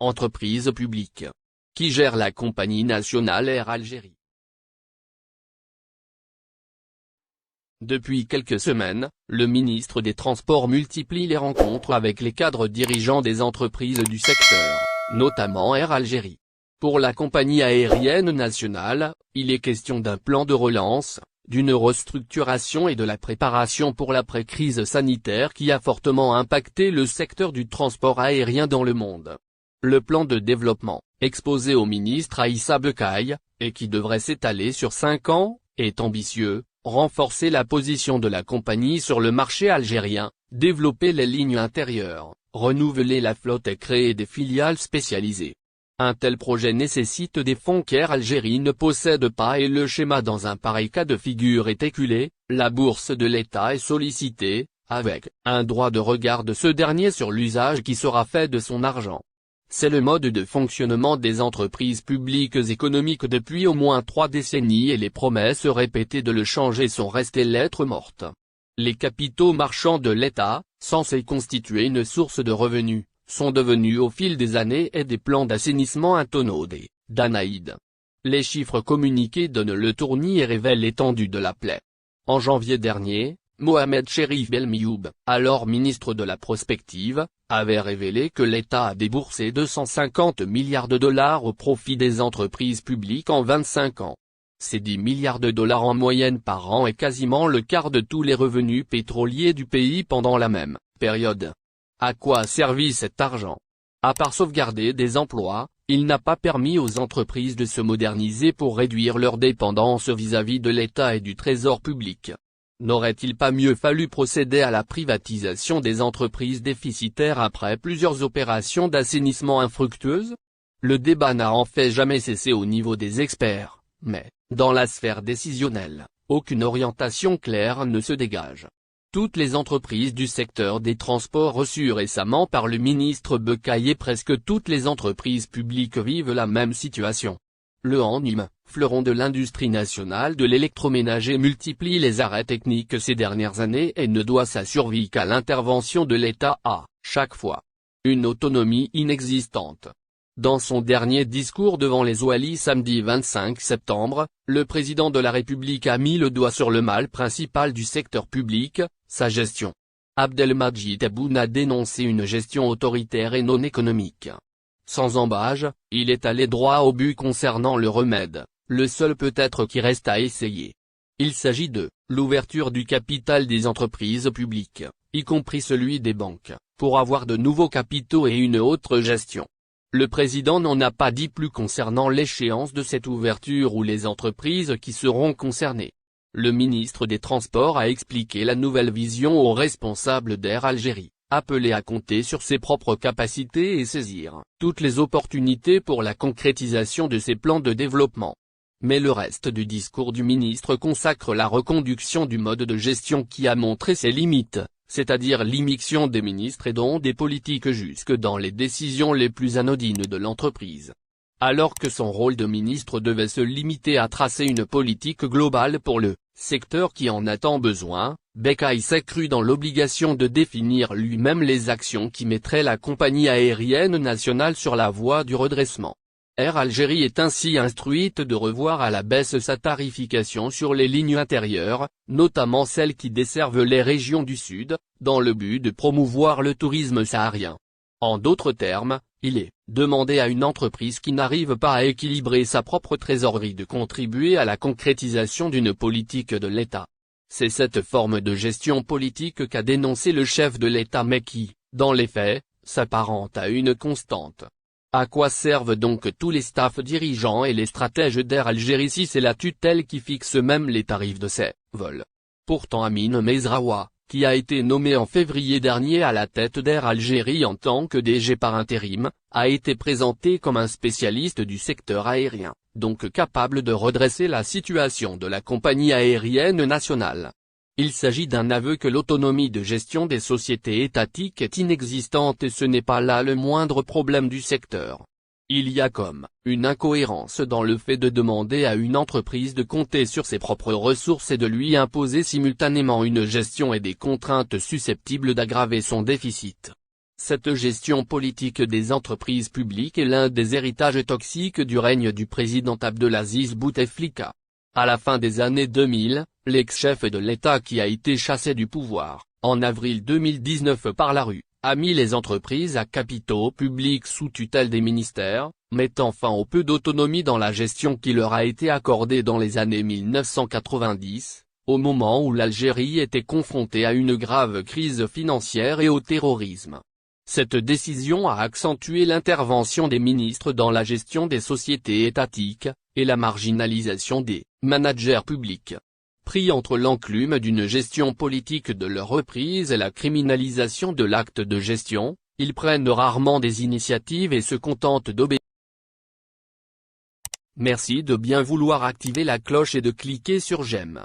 entreprise publique, qui gère la compagnie nationale Air Algérie. Depuis quelques semaines, le ministre des Transports multiplie les rencontres avec les cadres dirigeants des entreprises du secteur, notamment Air Algérie. Pour la compagnie aérienne nationale, il est question d'un plan de relance, d'une restructuration et de la préparation pour l'après-crise sanitaire qui a fortement impacté le secteur du transport aérien dans le monde. Le plan de développement, exposé au ministre Aïssa Bekaï, et qui devrait s'étaler sur 5 ans, est ambitieux: renforcer la position de la compagnie sur le marché algérien, développer les lignes intérieures, renouveler la flotte et créer des filiales spécialisées. Un tel projet nécessite des fonds qu'Air Algérie ne possède pas et le schéma dans un pareil cas de figure est éculé. La bourse de l'État est sollicitée, avec un droit de regard de ce dernier sur l'usage qui sera fait de son argent. C'est le mode de fonctionnement des entreprises publiques économiques depuis au moins 3 décennies et les promesses répétées de le changer sont restées lettres mortes. Les capitaux marchands de l'État, censés constituer une source de revenus, sont devenus au fil des années des plans d'assainissement à tonneaux des Danaïdes. Les chiffres communiqués donnent le tournis et révèlent l'étendue de la plaie. En janvier dernier, Mohamed Cherif Belmioub, alors ministre de la Prospective, avait révélé que l'État a déboursé 250 milliards de dollars au profit des entreprises publiques en 25 ans. C'est 10 milliards de dollars en moyenne par an et quasiment le quart de tous les revenus pétroliers du pays pendant la même période. À quoi a servi cet argent? À part sauvegarder des emplois, il n'a pas permis aux entreprises de se moderniser pour réduire leur dépendance vis-à-vis de l'État et du Trésor public. N'aurait-il pas mieux fallu procéder à la privatisation des entreprises déficitaires après plusieurs opérations d'assainissement infructueuses? Le débat n'a en fait jamais cessé au niveau des experts, mais, dans la sphère décisionnelle, aucune orientation claire ne se dégage. Toutes les entreprises du secteur des transports reçues récemment par le ministre Bekaï et presque toutes les entreprises publiques vivent la même situation. Le Hanim, fleuron de l'industrie nationale de l'électroménager, multiplie les arrêts techniques ces dernières années et ne doit sa survie qu'à l'intervention de l'État à chaque fois. Une autonomie inexistante. Dans son dernier discours devant les Oualis samedi 25 septembre, le président de la République a mis le doigt sur le mal principal du secteur public, sa gestion. Abdelmadjid Tebboune a dénoncé une gestion autoritaire et non économique. Sans embâge, il est allé droit au but concernant le remède, le seul peut-être qui reste à essayer. Il s'agit de l'ouverture du capital des entreprises publiques, y compris celui des banques, pour avoir de nouveaux capitaux et une autre gestion. Le président n'en a pas dit plus concernant l'échéance de cette ouverture ou les entreprises qui seront concernées. Le ministre des Transports a expliqué la nouvelle vision aux responsables d'Air Algérie, appelé à compter sur ses propres capacités et saisir toutes les opportunités pour la concrétisation de ses plans de développement. Mais le reste du discours du ministre consacre la reconduction du mode de gestion qui a montré ses limites, c'est-à-dire l'immixtion des ministres et donc des politiques jusque dans les décisions les plus anodines de l'entreprise. Alors que son rôle de ministre devait se limiter à tracer une politique globale pour le secteur qui en a tant besoin, Bekaï s'est cru dans l'obligation de définir lui-même les actions qui mettraient la compagnie aérienne nationale sur la voie du redressement. Air Algérie est ainsi instruite de revoir à la baisse sa tarification sur les lignes intérieures, notamment celles qui desservent les régions du Sud, dans le but de promouvoir le tourisme saharien. En d'autres termes, il est demandé à une entreprise qui n'arrive pas à équilibrer sa propre trésorerie de contribuer à la concrétisation d'une politique de l'État. C'est cette forme de gestion politique qu'a dénoncé le chef de l'État mais qui, dans les faits, s'apparente à une constante. À quoi servent donc tous les staffs dirigeants et les stratèges d'Air Algérie si c'est la tutelle qui fixe même les tarifs de ces vols? Pourtant Amine Mezraoua, qui a été nommé en février dernier à la tête d'Air Algérie en tant que DG par intérim, a été présenté comme un spécialiste du secteur aérien, donc capable de redresser la situation de la compagnie aérienne nationale. Il s'agit d'un aveu que l'autonomie de gestion des sociétés étatiques est inexistante et ce n'est pas là le moindre problème du secteur. Il y a comme une incohérence dans le fait de demander à une entreprise de compter sur ses propres ressources et de lui imposer simultanément une gestion et des contraintes susceptibles d'aggraver son déficit. Cette gestion politique des entreprises publiques est l'un des héritages toxiques du règne du président Abdelaziz Bouteflika. À la fin des années 2000, l'ex-chef de l'État qui a été chassé du pouvoir, en avril 2019 par la rue, a mis les entreprises à capitaux publics sous tutelle des ministères, mettant fin au peu d'autonomie dans la gestion qui leur a été accordée dans les années 1990, au moment où l'Algérie était confrontée à une grave crise financière et au terrorisme. Cette décision a accentué l'intervention des ministres dans la gestion des sociétés étatiques, et la marginalisation des managers publics. Pris entre l'enclume d'une gestion politique de leur reprise et la criminalisation de l'acte de gestion, ils prennent rarement des initiatives et se contentent d'obéir. Merci de bien vouloir activer la cloche et de cliquer sur j'aime.